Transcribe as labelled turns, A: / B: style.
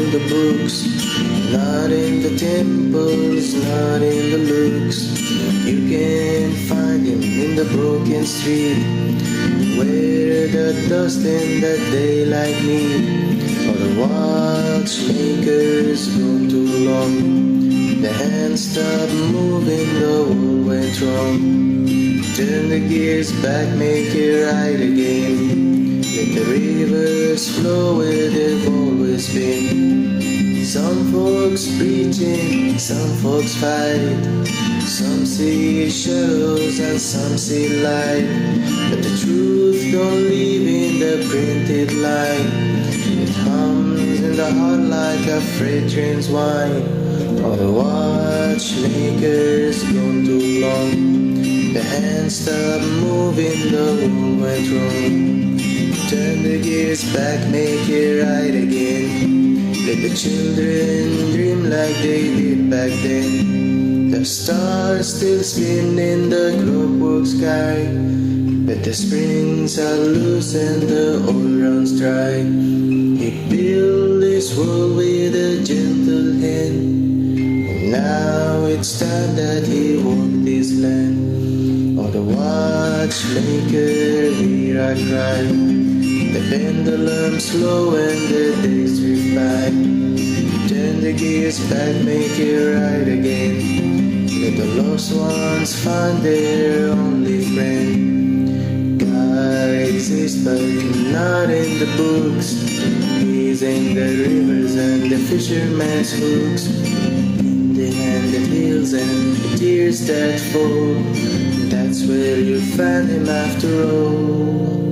A: in the books, not in the temples, not in the looks. You can find him in the broken street, where the dust in the daylight meet. For the watchmaker's gone too long, the hands stopped moving, the world went wrong. Turn the gears back, make it right again. Let the rivers flow where they've always been. Some folks preaching, some folks fight. Some see shadows and some see light. But the truth don't live in the printed line. It hums in the heart like a fragrance wine. Oh, the watchmaker's gone too long. The hands stopped moving, the world went wrong. Turn the gears back, make it right again. Let the children dream like they did back then. The stars still spin in the clockwork sky, but the springs are loose and the oil runs dry. He built this world with a gentle hand, and now it's time that he walked this land. Oh, the watchmaker, hear I cry. The pendulum slow and the days drift by. Turn the gears back, make it right again. Let the lost ones find their only friend. God exists but not in the books. He's in the rivers and the fisherman's hooks, in the hand that heals and the tears that fall. That's where you find him after all.